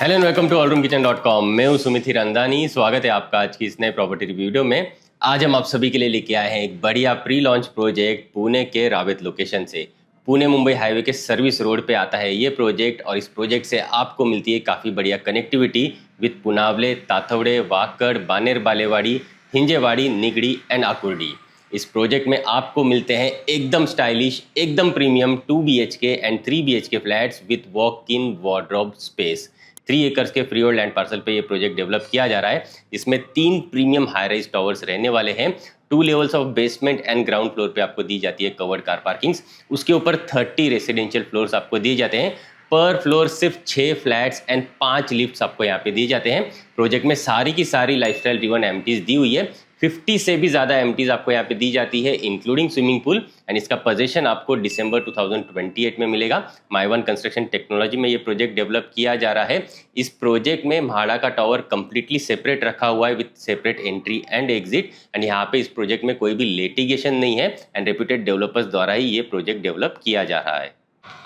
Hello and welcome to allroomkitchen.com। मैं हूं सुमित हिरंदानी। स्वागत है आपका आज की इस नए प्रॉपर्टी रिव्यू वीडियो में। आज हम आप सभी के लिए लेके आए हैं एक बढ़िया प्री लॉन्च प्रोजेक्ट पुणे के रावेत लोकेशन से। पुणे मुंबई हाईवे के सर्विस रोड पे आता है ये प्रोजेक्ट और इस प्रोजेक्ट से आपको मिलती है काफ़ी बढ़िया connectivity with Punawale, Tathawade, Wakad, Baner Balewadi, Hinjewadi, Nigdi and Akurdi. इस प्रोजेक्ट में आपको मिलते हैं एकदम स्टाइलिश, एकदम premium 2 BHK and 3 BHK flats with walk in wardrobe space. 3 acres के फ्री होल्ड लैंड पार्सल पे ये प्रोजेक्ट डेवलप किया जा रहा है। इसमें 3 प्रीमियम हाई राइज टावर्स रहने वाले हैं। 2 levels of basement and ground floor पे आपको दी जाती है कवर्ड कार पार्किंग्स। उसके ऊपर 30 रेसिडेंशियल फ्लोर्स आपको दिए जाते हैं। पर फ्लोर सिर्फ 6 फ्लैट्स एंड 5 लिफ्ट्स आपको यहाँ पे दिए जाते हैं। प्रोजेक्ट में सारी की सारी लाइफस्टाइल ड्रिवन एमिटीज दी हुई है। 50 से भी ज़्यादा एमिटीज आपको यहाँ पे दी जाती है इंक्लूडिंग स्विमिंग पूल एंड इसका पोजीशन आपको दिसंबर 2028 में मिलेगा। माई1 कंस्ट्रक्शन टेक्नोलॉजी में ये प्रोजेक्ट डेवलप किया जा रहा है। इस प्रोजेक्ट में म्हाडा का टावर कंप्लीटली सेपरेट रखा हुआ है with separate entry and exit and यहाँ पे इस प्रोजेक्ट में कोई भी लिटिगेशन नहीं है एंड रेप्यूटेड डेवलपर्स द्वारा ही ये प्रोजेक्ट डेवलप किया जा रहा है।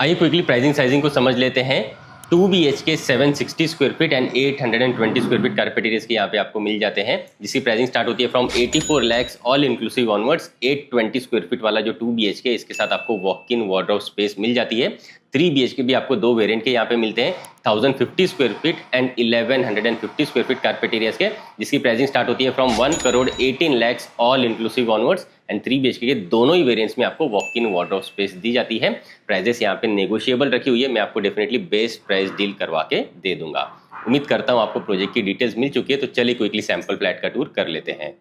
आइए क्विकली प्राइसिंग साइजिंग को समझ लेते हैं। 2 BHK 760 square feet and 820 square feet carpet areas के यहाँ पे आपको मिल जाते हैं, जिसकी प्राइसिंग स्टार्ट होती है from 84 lakhs all inclusive onwards. 820 square feet वाला जो 2 BHK इसके साथ आपको वॉक इन वार्डरोब स्पेस मिल जाती है। 3 BHK भी आपको 2 वेरिएंट के यहाँ पे मिलते हैं, 1050 square feet and 1150 square feet carpet areas के, जिसकी प्राइसिंग स्टार्ट होती है from 1,18 lakhs all inclusive onwards and 3 BHK के दोनों ही वेरिएंट्स में आपको वॉक इन वार्डरोब स्पेस दी जाती है। प्राइजेस यहाँ पे नेगोशिएबल रखी हुई है, मैं आपको डेफिनेटली बेस्ट प्राइस डील करवा के दे दूंगा। उम्मीद करता हूँ आपको प्रोजेक्ट की डिटेल्स मिल चुकी है, तो चलिए क्विकली सैंपल फ्लैट का टूर कर लेते हैं।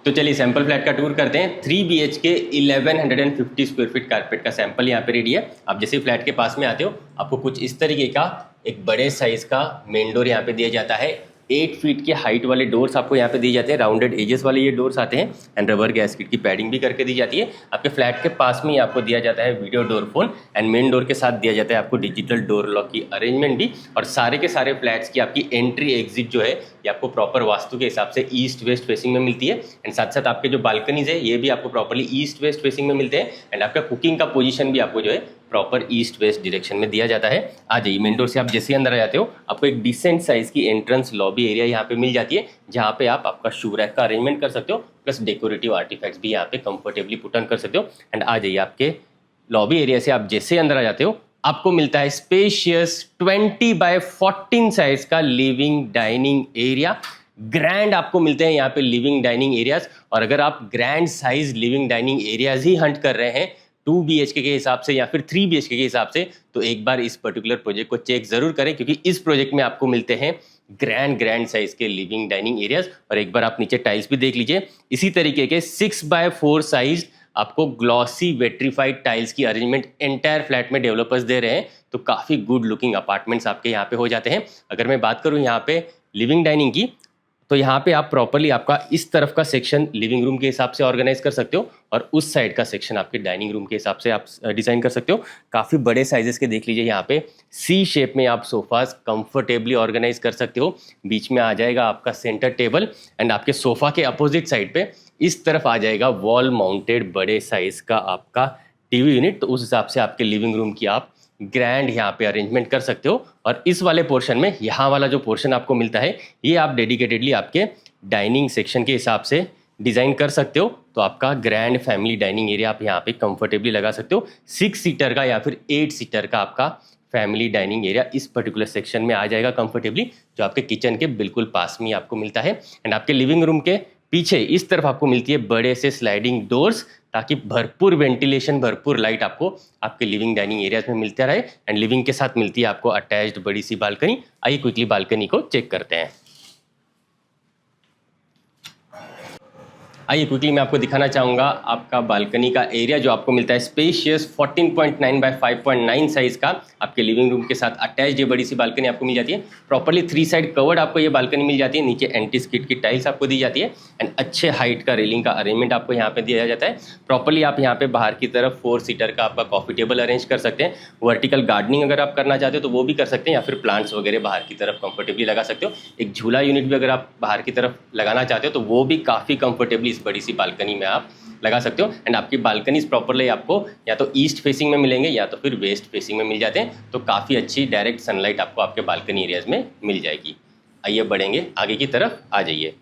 तो चलिए सैंपल फ्लैट का टूर करते हैं। 3 BHK 1150 स्क्वायर फीट कारपेट का सैंपल यहाँ पे रेडी है। आप जैसे फ्लैट के पास में आते हो आपको कुछ इस तरीके का एक बड़े साइज का मेन डोर यहाँ पे दिया जाता है। 8 फीट के हाइट वाले डोर्स आपको यहाँ पे दिए जाते हैं, राउंडेड एजेस वाले ये डोर्स आते हैं एंड रबर गैस्केट की पैडिंग भी करके दी जाती है। आपके फ्लैट के पास में ही आपको दिया जाता है video door phone and main door के साथ दिया जाता है आपको डिजिटल डोर लॉक की अरेंजमेंट भी। और सारे के सारे फ्लैट्स की आपकी एंट्री एग्जिट जो है ये आपको प्रॉपर वास्तु के हिसाब से ईस्ट वेस्ट फेसिंग में मिलती है एंड साथ साथ आपके जो बालकनीज है ये भी आपको प्रॉपरली ईस्ट वेस्ट फेसिंग में मिलते हैं एंड आपका कुकिंग का पोजीशन भी आपको जो है प्रॉपर ईस्ट वेस्ट डायरेक्शन में दिया जाता है। आ जाइए, मेन डोर से आप जैसे ही अंदर आ जाते हो आपको एक डिसेंट साइज की एंट्रेंस लॉबी एरिया यहाँ पे मिल जाती है, जहाँ पे आप आपका शू रैक का अरेंजमेंट कर सकते हो, प्लस डेकोरेटिव आर्टिफैक्ट्स भी यहाँ पे कंफर्टेबली पुट ऑन कर सकते हो। एंड आ जाइए, आपके लॉबी एरिया से आप जैसे अंदर आ जाते हो आपको मिलता है स्पेशियस 20 बाय 14 साइज का लिविंग डाइनिंग एरिया। ग्रैंड आपको मिलते हैं यहाँ पे लिविंग डाइनिंग एरियाज। और अगर आप grand size living dining areas ही हंट कर रहे हैं 2 BHK के हिसाब से या फिर 3 BHK के हिसाब से, तो एक बार इस पर्टिकुलर प्रोजेक्ट को चेक जरूर करें, क्योंकि इस प्रोजेक्ट में आपको मिलते हैं ग्रैंड साइज के लिविंग डाइनिंग एरियाज। और एक बार आप नीचे टाइल्स भी देख लीजिए, इसी तरीके के 6 बाय 4 साइज आपको ग्लॉसी वेट्रीफाइड टाइल्स की अरेंजमेंट एंटायर फ्लैट में डेवलपर्स दे रहे हैं, तो काफी गुड लुकिंग अपार्टमेंट्स आपके यहाँ पे हो जाते हैं। अगर मैं बात करूँ यहाँ पे लिविंग डाइनिंग की, तो यहाँ पे आप प्रॉपरली आपका इस तरफ का सेक्शन लिविंग रूम के हिसाब से ऑर्गेनाइज कर सकते हो और उस साइड का सेक्शन आपके डाइनिंग रूम के हिसाब से आप डिजाइन कर सकते हो। काफ़ी बड़े साइजेस के देख लीजिए, यहाँ पे सी शेप में आप सोफाज कंफर्टेबली ऑर्गेनाइज कर सकते हो। बीच में आ जाएगा आपका सेंटर टेबल एंड आपके सोफा के अपोजिट साइड पे इस तरफ आ जाएगा वॉल माउंटेड बड़े साइज का आपका टीवी यूनिट। तो उस हिसाब से आपके लिविंग रूम की आप ग्रैंड यहाँ पे अरेंजमेंट कर सकते हो। और इस वाले पोर्शन में यहाँ वाला जो पोर्शन आपको मिलता है ये आप डेडिकेटेडली आपके डाइनिंग सेक्शन के हिसाब से डिज़ाइन कर सकते हो। तो आपका ग्रैंड फैमिली डाइनिंग एरिया आप यहाँ पे कंफर्टेबली लगा सकते हो। 6 सीटर का या फिर 8 सीटर का आपका फैमिली डाइनिंग एरिया इस पर्टिकुलर सेक्शन में आ जाएगा कंफर्टेबली, जो आपके किचन के बिल्कुल पास में आपको मिलता है। एंड आपके लिविंग रूम के पीछे इस तरफ आपको मिलती है बड़े से स्लाइडिंग डोर्स, ताकि भरपूर वेंटिलेशन, भरपूर लाइट आपको आपके लिविंग डाइनिंग एरियाज में मिलता रहे। एंड लिविंग के साथ मिलती है आपको अटैच्ड बड़ी सी बालकनी। आइए क्विकली बालकनी को चेक करते हैं। आइए क्विकली मैं आपको दिखाना चाहूँगा आपका बालकनी का एरिया जो आपको मिलता है स्पेशियस 14.9 बाय 5.9 साइज का आपके लिविंग रूम के साथ अटैच्ड ये बड़ी सी बालकनी आपको मिल जाती है। प्रॉपर्ली 3 साइड कवर्ड आपको ये बालकनी मिल जाती है। नीचे एंटी स्किड की टाइल्स आपको दी जाती है एंड अच्छे हाइट का रेलिंग का अरेंजमेंट आपको यहाँ पे दिया जाता है। प्रॉपर्ली आप यहाँ पे बाहर की तरफ 4 सीटर का आपका कॉफी टेबल अरेंज कर सकते हैं। वर्टिकल गार्डनिंग अगर आप करना चाहते हो तो वो भी कर सकते हैं, या फिर प्लांट्स वगैरह बाहर की तरफ कंफर्टेबली लगा सकते हो। एक झूला यूनिट भी अगर आप बाहर की तरफ लगाना चाहते हो तो वो भी काफ़ी कंफर्टेबली इस बड़ी सी बालकनी में आप लगा सकते हो। एंड आपकी बालकनीज प्रॉपरली आपको या तो ईस्ट फेसिंग में मिलेंगे या तो फिर वेस्ट फेसिंग में मिल जाते हैं, तो काफ़ी अच्छी डायरेक्ट सनलाइट आपको आपके बालकनी एरियाज में मिल जाएगी। आइए बढ़ेंगे आगे की तरफ, आ जाइए।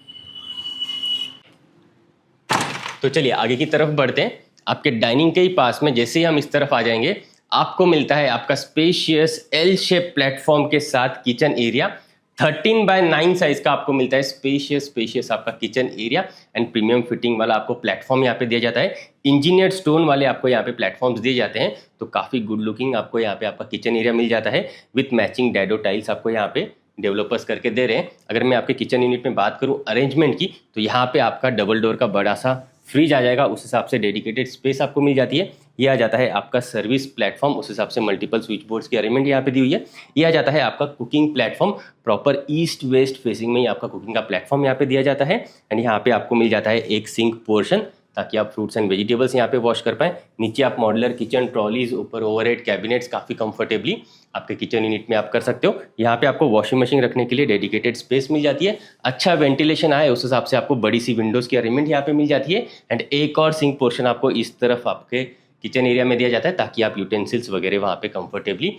तो चलिए आगे की तरफ बढ़ते हैं। आपके डाइनिंग के ही पास में जैसे ही हम इस तरफ आ जाएंगे, आपको मिलता है आपका स्पेशियस एल शेप प्लेटफॉर्म के साथ किचन एरिया। 13x9 साइज का आपको मिलता है स्पेशियस आपका kitchen area and premium fitting वाला आपको प्लेटफॉर्म यहाँ पे दिया जाता है। इंजीनियर्ड स्टोन वाले आपको यहाँ पे प्लेटफॉर्म्स दिए जाते हैं, तो काफ़ी गुड लुकिंग आपको यहाँ पे आपका किचन एरिया मिल जाता है विथ मैचिंग डैडो टाइल्स आपको यहाँ पे डेवलपर्स करके दे रहे हैं। अगर मैं आपके किचन यूनिट में बात करूँ अरेंजमेंट की, तो यहाँ पे आपका डबल डोर का बड़ा सा फ्रिज आ जाएगा, उस हिसाब से डेडिकेटेड स्पेस आपको मिल जाती है। ये आ जाता है आपका सर्विस प्लेटफॉर्म, उस हिसाब से मल्टीपल स्विच बोर्ड्स की अरेंजमेंट यहाँ पे दी हुई है। ये आ जाता है आपका cooking platform, proper east west facing में ही आपका कुकिंग का प्लेटफॉर्म यहाँ पे दिया जाता है। एंड यहाँ पे आपको मिल जाता है एक सिंक पोर्शन, ताकि आप फ्रूट्स एंड वेजिटेबल्स यहाँ पे वॉश कर पाएँ। नीचे आप मॉड्यूलर किचन ट्रॉलीज, ऊपर ओवरहेड कैबिनेट्स काफ़ी कंफर्टेबली आपके किचन यूनिट में आप कर सकते हो। यहाँ पे आपको वॉशिंग मशीन रखने के लिए डेडिकेटेड स्पेस मिल जाती है। अच्छा वेंटिलेशन आए उस हिसाब से आपको बड़ी सी विंडोज़ की अरेंजमेंट यहाँ पे मिल जाती है। एंड एक और सिंक पोर्शन आपको इस तरफ आपके किचन एरिया में दिया जाता है, ताकि आप यूटेंसिल्स वगैरह वहाँ पे कंफर्टेबली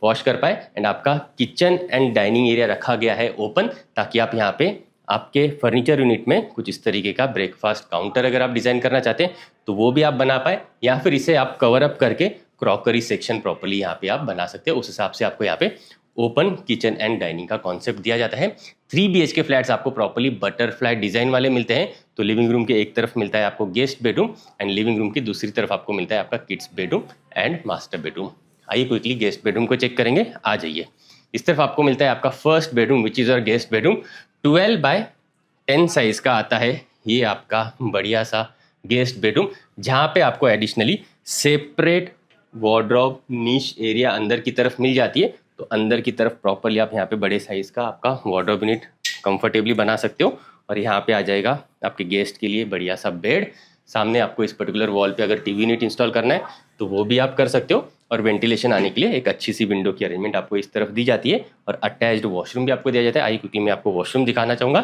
वॉश कर पाए। एंड आपका किचन एंड डाइनिंग एरिया रखा गया है ओपन, ताकि आप यहाँ पे आपके फर्नीचर यूनिट में कुछ इस तरीके का ब्रेकफास्ट काउंटर अगर आप डिज़ाइन करना चाहते हैं तो वो भी आप बना पाए, या फिर इसे आप कवर अप करके क्रॉकरी सेक्शन प्रॉपर्ली यहाँ पे आप बना सकते हो। उस हिसाब से आपको यहाँ पे ओपन किचन एंड डाइनिंग का कॉन्सेप्ट दिया जाता है। 3 BHK फ्लैट्स आपको प्रॉपर्ली बटरफ्लाई डिज़ाइन वाले मिलते हैं। तो लिविंग रूम के एक तरफ मिलता है आपको guest bedroom and living room की दूसरी तरफ आपको मिलता है आपका kids bedroom and master bedroom. आइए क्विकली गेस्ट बेडरूम को चेक करेंगे, आ जाइए। इस तरफ आपको मिलता है आपका फर्स्ट बेडरूम विच इज़ और गेस्ट बेडरूम। 12x10 साइज का आता है ये आपका बढ़िया सा गेस्ट बेडरूम, जहाँ पे आपको एडिशनली सेपरेट वार्डरोब नीश एरिया अंदर की तरफ मिल जाती है। तो अंदर की तरफ प्रॉपरली आप यहाँ पे बड़े साइज का आपका वार्डरोब यूनिट कंफर्टेबली बना सकते हो। और यहाँ पे आ जाएगा आपके गेस्ट के लिए बढ़िया सा बेड। सामने आपको इस पर्टिकुलर वॉल पे अगर टीवी यूनिट इंस्टॉल करना है तो वो भी आप कर सकते हो। और वेंटिलेशन आने के लिए एक अच्छी सी विंडो की अरेंजमेंट आपको इस तरफ दी जाती है और अटैच्ड वॉशरूम भी आपको दिया जाता है। आइए क्योंकि मैं आपको वॉशरूम दिखाना चाहूँगा।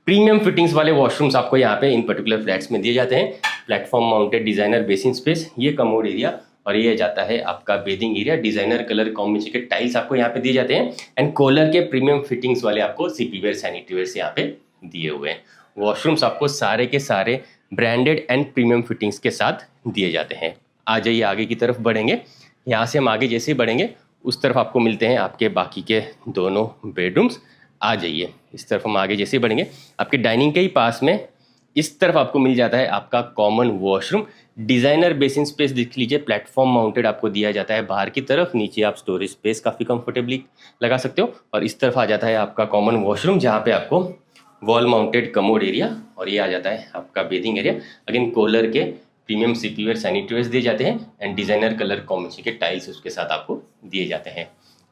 प्रीमियम फिटिंग्स वाले वॉशरूम्स आपको यहाँ पे इन पर्टिकुलर फ्लैट्स में दिए जाते हैं। Platform mounted designer basin space, ये कमोड एरिया और ये जाता है आपका bathing area. Designer colour combination के टाइल्स आपको यहाँ पे दिए जाते हैं एंड कॉलर के प्रीमियम फिटिंग्स वाले आपको सीपी वेयर सैनिटरी वेयर यहाँ पे दिए हुए हैं। वॉशरूम्स आपको सारे के सारे ब्रांडेड एंड प्रीमियम फिटिंग्स के साथ दिए जाते हैं। आ जाइए आगे की तरफ बढ़ेंगे। यहाँ से हम आगे जैसे ही बढ़ेंगे उस तरफ आपको मिलते हैं आपके बाकी के दोनों बेडरूम्स। आ जाइए इस तरफ हम आगे जैसे ही बढ़ेंगे, आपके डाइनिंग के ही पास में इस तरफ आपको मिल जाता है आपका common washroom. Designer basin space देख लीजिए, प्लेटफॉर्म माउंटेड आपको दिया जाता है बाहर की तरफ। नीचे आप स्टोरेज स्पेस काफ़ी कंफर्टेबली लगा सकते हो। और इस तरफ आ जाता है आपका कॉमन वॉशरूम, जहाँ पे आपको वॉल माउंटेड कमोड एरिया और ये आ जाता है आपका बेदिंग एरिया। अगेन कॉलर के premium CP ware sanitary ware दिए जाते हैं एंड डिजाइनर कलर कॉम्बिनेशन के टाइल्स उसके साथ आपको दिए जाते हैं।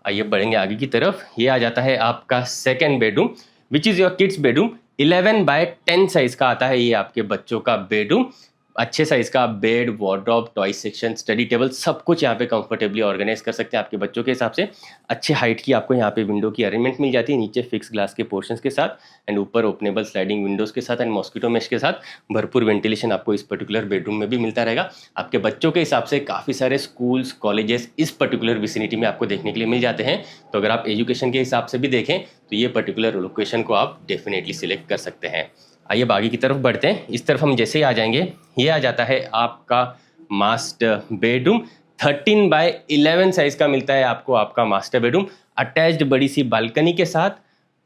आइए बढ़ेंगे आगे की तरफ। ये आ जाता है आपका second bedroom which is your kids bedroom. 11x10 size का आता है ये आपके बच्चों का बेडरूम। अच्छे साइज का bed, wardrobe, toy section, study table सब कुछ यहाँ पे कंफर्टेबली ऑर्गेनाइज कर सकते हैं आपके बच्चों के हिसाब से। अच्छे हाइट की आपको यहाँ पे विंडो की अरेंजमेंट मिल जाती है, नीचे फिक्स ग्लास के पोर्शंस के साथ एंड ऊपर ओपनेबल स्लाइडिंग विंडोज़ के साथ एंड मॉस्किटो मेश के साथ भरपूर वेंटिलेशन आपको इस पर्टिकुलर बेडरूम में भी मिलता रहेगा। आपके बच्चों के हिसाब से काफ़ी सारे स्कूल्स, कॉलेजेस इस पर्टिकुलर विसिनिटी में आपको देखने के लिए मिल जाते हैं। तो अगर आप एजुकेशन के हिसाब से भी देखें तो ये पर्टिकुलर लोकेशन को आप डेफिनेटली सिलेक्ट कर सकते हैं। आइए बागी की तरफ बढ़ते हैं। इस तरफ हम जैसे ही आ जाएंगे, ये आ जाता है आपका मास्टर बेडरूम। 13x11 साइज का मिलता है आपको आपका मास्टर बेडरूम। अटैच्ड बड़ी सी बालकनी के साथ,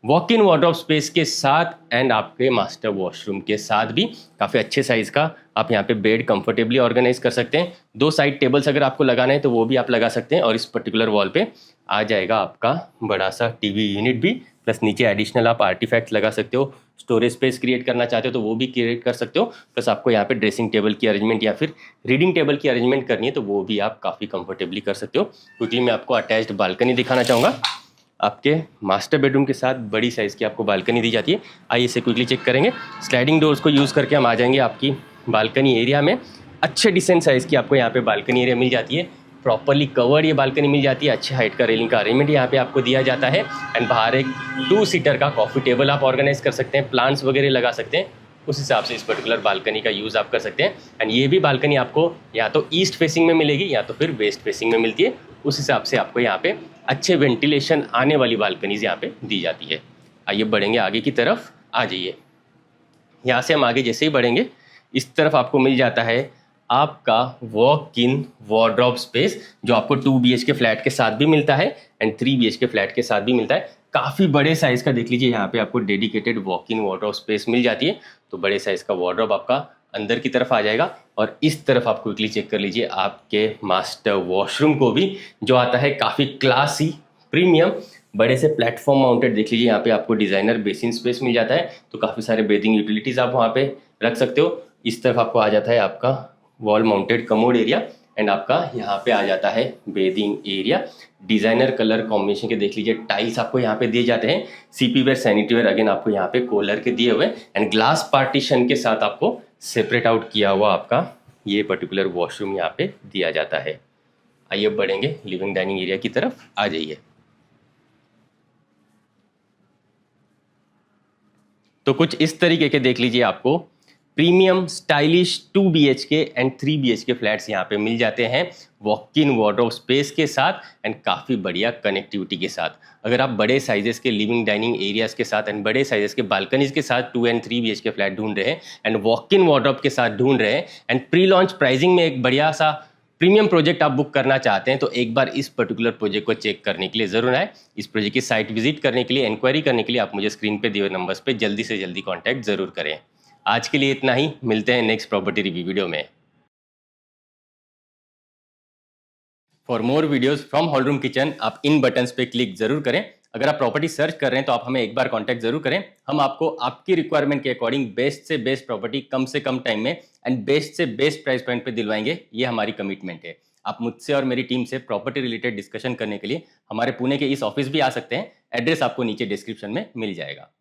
वॉक इन वार्डरोब स्पेस के साथ एंड आपके मास्टर वॉशरूम के साथ भी काफ़ी अच्छे साइज का आप यहाँ पे बेड कंफर्टेबली ऑर्गेनाइज कर सकते हैं। 2 साइड टेबल्स अगर आपको लगाना है तो वो भी आप लगा सकते हैं। और इस पर्टिकुलर वॉल पे आ जाएगा आपका बड़ा सा टीवी यूनिट भी, प्लस नीचे एडिशनल आप आर्टिफैक्ट्स लगा सकते हो। स्टोरेज स्पेस क्रिएट करना चाहते हो तो वो भी क्रिएट कर सकते हो। प्लस आपको यहाँ पे ड्रेसिंग टेबल की अरेंजमेंट या फिर रीडिंग टेबल की अरेंजमेंट करनी है तो वो भी आप काफ़ी कंफर्टेबली कर सकते हो। क्योंकि मैं आपको अटैच्ड बालकनी दिखाना चाहूँगा। आपके मास्टर बेडरूम के साथ बड़ी साइज़ की आपको बालकनी दी जाती है। आइए इसे क्विकली चेक करेंगे। स्लाइडिंग डोर्स को यूज़ करके हम आ जाएंगे आपकी बालकनी एरिया में। अच्छे डिसेंट साइज़ की आपको यहाँ पे बालकनी एरिया मिल जाती है। प्रॉपर्ली कवर्ड ये बालकनी मिल जाती है। अच्छे हाइट का रेलिंग का अरेंजमेंट यहाँ पे आपको दिया जाता है एंड बाहर एक 2 सीटर का कॉफ़ी टेबल आप ऑर्गेनाइज कर सकते हैं, प्लांट्स वगैरह लगा सकते हैं। उस हिसाब से इस पर्टिकुलर बालकनी का यूज़ आप कर सकते हैं। एंड ये भी बालकनी आपको या तो ईस्ट फेसिंग में मिलेगी या तो फिर वेस्ट फेसिंग में मिलती है। उस हिसाब से आपको यहाँ पे अच्छे वेंटिलेशन आने वाली बालकनीज यहाँ पे दी जाती है। आइए बढ़ेंगे आगे की तरफ, आ जाइए। यहाँ से हम आगे जैसे ही बढ़ेंगे इस तरफ आपको मिल जाता है आपका वॉक इन वार्डरोब स्पेस, जो आपको 2 BHK फ्लैट के साथ भी मिलता है एंड 3 BHK फ्लैट के साथ भी मिलता है। काफ़ी बड़े साइज़ का देख लीजिए, यहाँ पे आपको dedicated walk in wardrobe space मिल जाती है। तो बड़े साइज़ का वार्डरोब आपका अंदर की तरफ आ जाएगा। और इस तरफ आप क्विकली चेक कर लीजिए आपके मास्टर वॉशरूम को भी, जो आता है काफ़ी क्लासी प्रीमियम बड़े से प्लेटफॉर्म माउंटेड। देख लीजिए यहाँ पे आपको डिज़ाइनर बेसिन स्पेस मिल जाता है, तो काफ़ी सारे बेदिंग यूटिलिटीज़ आप वहाँ पे रख सकते हो। इस तरफ आपको आ जाता है आपका wall mounted commode area and आपका यहाँ पे आ जाता है bathing area. Designer colour combination के देख लीजिए टाइल्स आपको यहाँ पे दिए जाते हैं। CP ware sanitary ware again आपको यहाँ पे कोलर के दिए हुए एंड ग्लास पार्टीशन के साथ आपको सेपरेट आउट किया हुआ आपका ये पर्टिकुलर वॉशरूम यहाँ पे दिया जाता है। आइए बढ़ेंगे लिविंग डाइनिंग एरिया की तरफ, आ जाइए। तो कुछ इस तरीके के देख लीजिए आपको premium stylish 2 BHK and 3 BHK flats यहाँ पे मिल जाते हैं वॉक इन वार्डरोब स्पेस के साथ एंड काफ़ी बढ़िया कनेक्टिविटी के साथ। अगर आप बड़े साइजेस के लिविंग डाइनिंग एरियाज के साथ एंड बड़े साइजेस के बालकनीज के साथ 2 एंड 3 BHK फ्लैट ढूंढ रहे हैं एंड वॉक इन वार्डरोब के साथ ढूंढ रहे हैं एंड प्री लॉन्च प्राइसिंग में एक बढ़िया सा प्रीमियम प्रोजेक्ट आप बुक करना चाहते हैं, तो एक बार इस पर्टिकुलर प्रोजेक्ट को चेक करने के लिए जरूर आए। इस प्रोजेक्ट की साइट विजिट करने के लिए, इंक्वायरी करने के लिए आप मुझे स्क्रीन पे दिए हुए नंबर्स पे जल्दी से जल्दी कांटेक्ट जरूर करें। आज के लिए इतना ही, मिलते हैं नेक्स्ट प्रॉपर्टी रिव्यू वीडियो में। For more videos from hall room kitchen आप इन बटन्स पे क्लिक जरूर करें। अगर आप प्रॉपर्टी सर्च कर रहे हैं तो आप हमें एक बार कांटेक्ट जरूर करें। हम आपको आपकी रिक्वायरमेंट के अकॉर्डिंग बेस्ट से बेस्ट प्रॉपर्टी कम से कम टाइम में एंड बेस्ट से बेस्ट प्राइस पॉइंट पे दिलवाएंगे, ये हमारी कमिटमेंट है। आप मुझसे और मेरी टीम से प्रॉपर्टी रिलेटेड डिस्कशन करने के लिए हमारे पुणे के इस ऑफिस भी आ सकते हैं। एड्रेस आपको नीचे डिस्क्रिप्शन में मिल जाएगा।